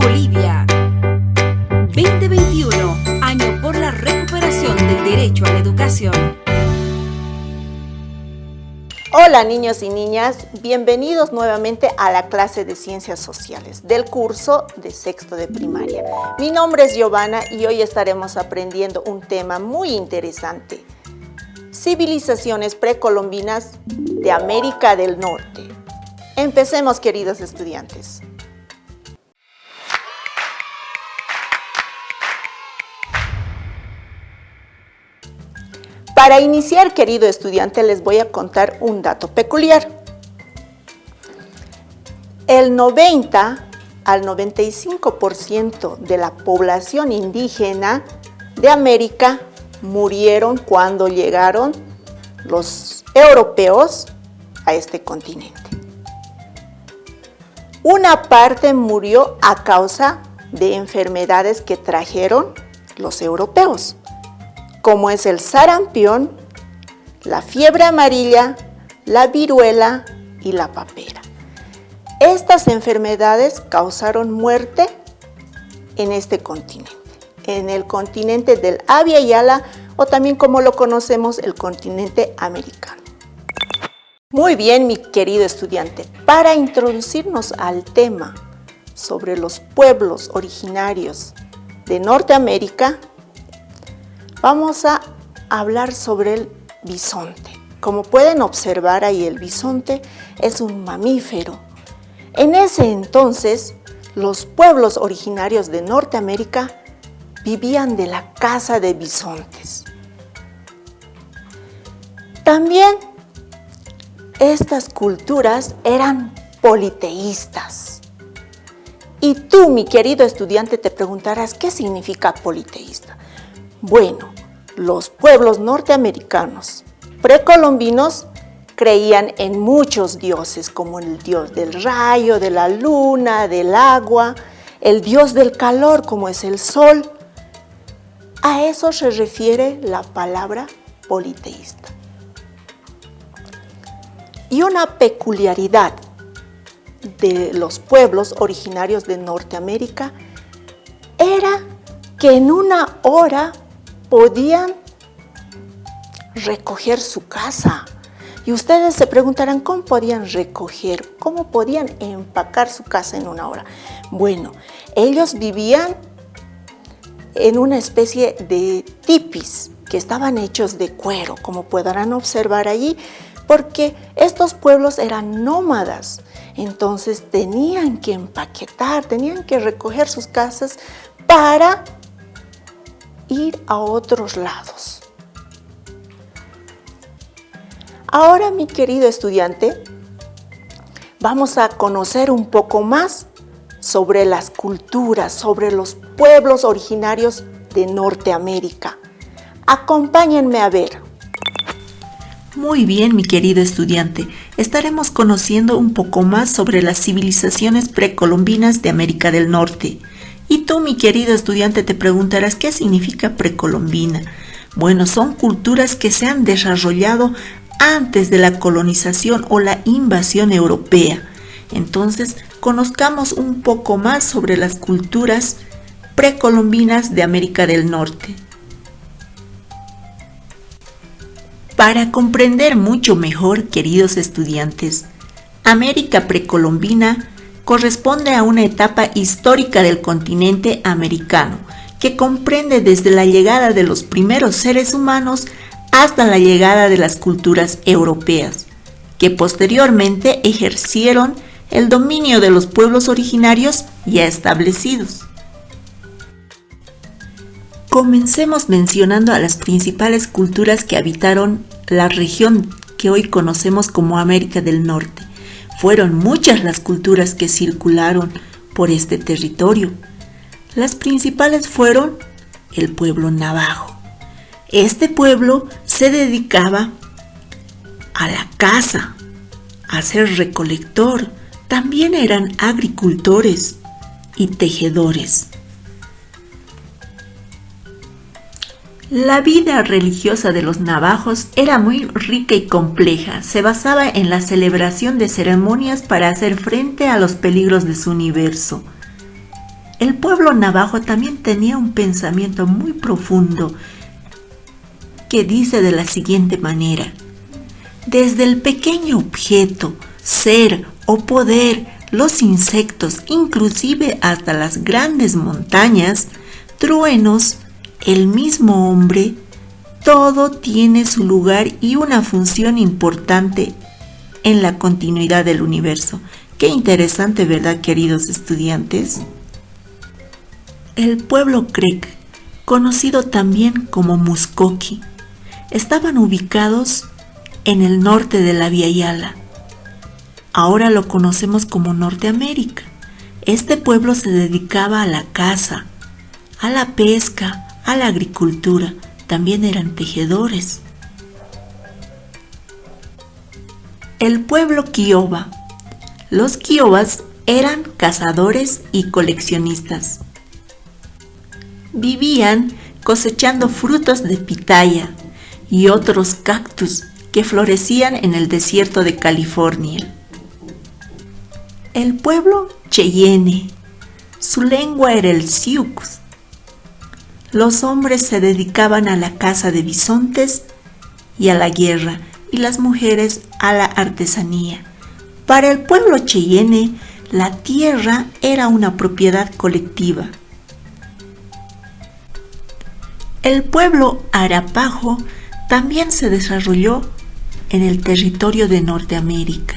Bolivia. 2021, año por la recuperación del derecho a la educación. Hola niños y niñas, bienvenidos nuevamente a la clase de Ciencias Sociales del curso de sexto de primaria. Mi nombre es Giovanna y hoy estaremos aprendiendo un tema muy interesante: civilizaciones precolombinas de América del Norte. Empecemos, queridos estudiantes. Para iniciar, querido estudiante, les voy a contar un dato peculiar. El 90 al 95% de la población indígena de América murieron cuando llegaron los europeos a este continente. Una parte murió a causa de enfermedades que trajeron los europeos, como es el sarampión, la fiebre amarilla, la viruela y la papera. Estas enfermedades causaron muerte en este continente, en el continente del Abya Yala, o también como lo conocemos, el continente americano. Muy bien, mi querido estudiante, para introducirnos al tema sobre los pueblos originarios de Norteamérica, vamos a hablar sobre el bisonte. Como pueden observar ahí, el bisonte es un mamífero. En ese entonces, los pueblos originarios de Norteamérica vivían de la caza de bisontes. También estas culturas eran politeístas. Y tú, mi querido estudiante, te preguntarás, ¿qué significa politeísta? Bueno, los pueblos norteamericanos precolombinos creían en muchos dioses, como el dios del rayo, de la luna, del agua, el dios del calor, como es el sol. A eso se refiere la palabra politeísta. Y una peculiaridad de los pueblos originarios de Norteamérica era que en una hora podían recoger su casa. Y ustedes se preguntarán, ¿cómo podían recoger? ¿Cómo podían empacar su casa en una hora? Bueno, ellos vivían en una especie de tipis que estaban hechos de cuero, como podrán observar allí, porque estos pueblos eran nómadas. Entonces tenían que empaquetar, tenían que recoger sus casas para ir a otros lados. Ahora, mi querido estudiante, vamos a conocer un poco más sobre las culturas, sobre los pueblos originarios de Norteamérica. Acompáñenme a ver. Muy bien, mi querido estudiante, estaremos conociendo un poco más sobre las civilizaciones precolombinas de América del Norte. Y tú, mi querido estudiante, te preguntarás, ¿qué significa precolombina? Bueno, son culturas que se han desarrollado antes de la colonización o la invasión europea. Entonces, conozcamos un poco más sobre las culturas precolombinas de América del Norte. Para comprender mucho mejor, queridos estudiantes, América precolombina corresponde a una etapa histórica del continente americano que comprende desde la llegada de los primeros seres humanos hasta la llegada de las culturas europeas, que posteriormente ejercieron el dominio de los pueblos originarios ya establecidos. Comencemos mencionando a las principales culturas que habitaron la región que hoy conocemos como América del Norte. Fueron muchas las culturas que circularon por este territorio. Las principales fueron el pueblo navajo. Este pueblo se dedicaba a la caza, a ser recolector. También eran agricultores y tejedores. La vida religiosa de los navajos era muy rica y compleja. Se basaba en la celebración de ceremonias para hacer frente a los peligros de su universo. El pueblo navajo también tenía un pensamiento muy profundo que dice de la siguiente manera: desde el pequeño objeto, ser o poder, los insectos, inclusive hasta las grandes montañas, truenos, el mismo hombre, todo tiene su lugar y una función importante en la continuidad del universo. Qué interesante, ¿verdad, queridos estudiantes? El pueblo Creek, conocido también como Muskoki, estaban ubicados en el norte de la Vía Yala. Ahora lo conocemos como Norteamérica. Este pueblo se dedicaba a la caza, a la pesca, a la agricultura. También eran tejedores. El pueblo Kiowa. Los Kiowas eran cazadores y coleccionistas. Vivían cosechando frutos de pitaya y otros cactus que florecían en el desierto de California. El pueblo Cheyenne, su lengua era el Sioux. Los hombres se dedicaban a la caza de bisontes y a la guerra, y las mujeres a la artesanía. Para el pueblo Cheyenne, la tierra era una propiedad colectiva. El pueblo Arapaho también se desarrolló en el territorio de Norteamérica.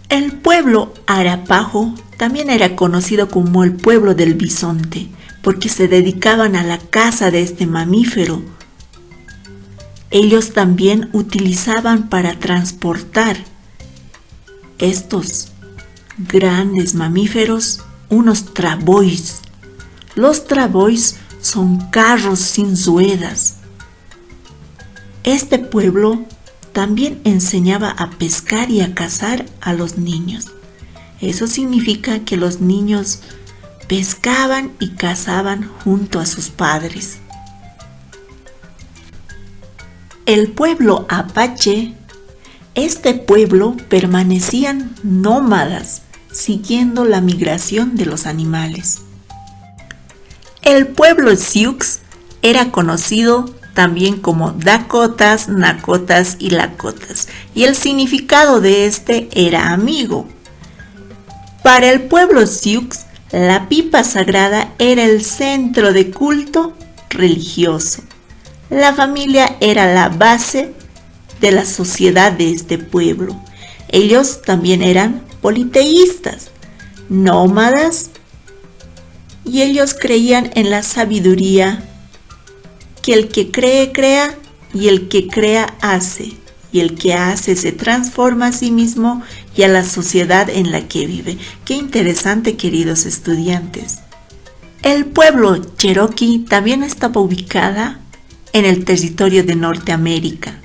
El pueblo Arapaho también era conocido como el pueblo del bisonte, porque se dedicaban a la caza de este mamífero. Ellos también utilizaban para transportar estos grandes mamíferos unos travois. Los travois son carros sin ruedas. Este pueblo también enseñaba a pescar y a cazar a los niños. Eso significa que los niños pescaban y cazaban junto a sus padres. El pueblo Apache, este pueblo permanecían nómadas, siguiendo la migración de los animales. El pueblo Sioux era conocido también como Dakotas, Nakotas y Lakotas, y el significado de este era amigo. Para el pueblo Sioux, la pipa sagrada era el centro de culto religioso. La familia era la base de la sociedad de este pueblo. Ellos también eran politeístas, nómadas, y ellos creían en la sabiduría, que el que cree, crea, y el que crea, hace, y el que hace se transforma a sí mismo y a la sociedad en la que vive. Qué interesante, queridos estudiantes. El pueblo Cherokee también estaba ubicada en el territorio de Norteamérica.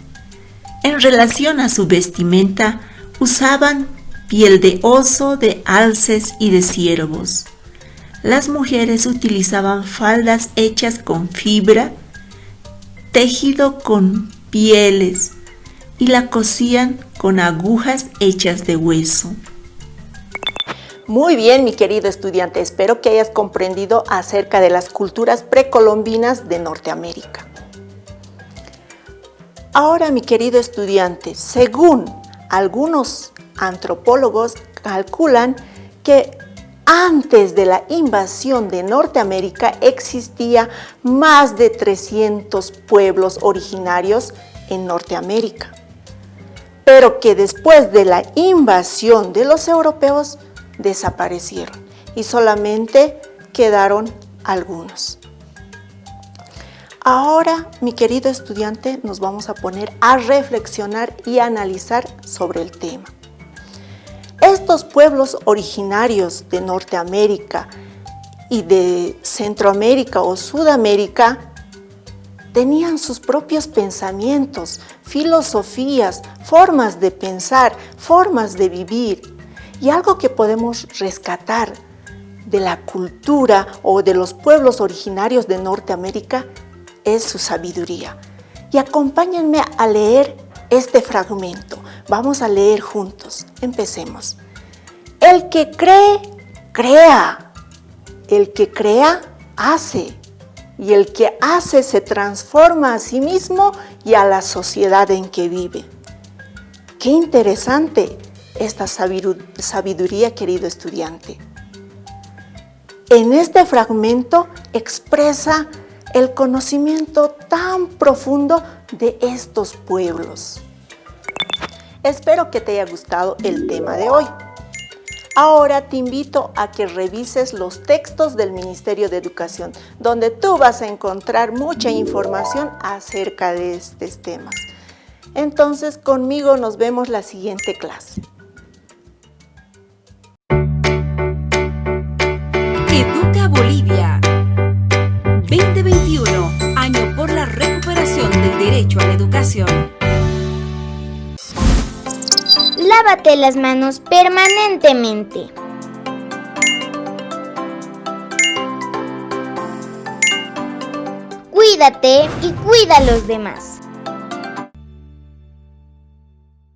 En relación a su vestimenta, usaban piel de oso, de alces y de ciervos. Las mujeres utilizaban faldas hechas con fibra, tejido con pieles, y la cosían con agujas hechas de hueso. Muy bien, mi querido estudiante, espero que hayas comprendido acerca de las culturas precolombinas de Norteamérica. Ahora, mi querido estudiante, según algunos antropólogos calculan que antes de la invasión de Norteamérica existía más de 300 pueblos originarios en Norteamérica, pero que después de la invasión de los europeos desaparecieron y solamente quedaron algunos. Ahora, mi querido estudiante, nos vamos a poner a reflexionar y a analizar sobre el tema. Estos pueblos originarios de Norteamérica y de Centroamérica o Sudamérica tenían sus propios pensamientos, filosofías, formas de pensar, formas de vivir. Y algo que podemos rescatar de la cultura o de los pueblos originarios de Norteamérica es su sabiduría. Y acompáñenme a leer este fragmento. Vamos a leer juntos. Empecemos. El que cree, crea. El que crea, hace. Y el que hace se transforma a sí mismo y a la sociedad en que vive. Qué interesante esta sabiduría, querido estudiante. En este fragmento expresa el conocimiento tan profundo de estos pueblos. Espero que te haya gustado el tema de hoy. Ahora te invito a que revises los textos del Ministerio de Educación, donde tú vas a encontrar mucha información acerca de estos temas. Entonces, conmigo nos vemos la siguiente clase. Educa Bolivia 2021, año por la recuperación del derecho a la educación. Lávate las manos permanentemente. Cuídate y cuida a los demás.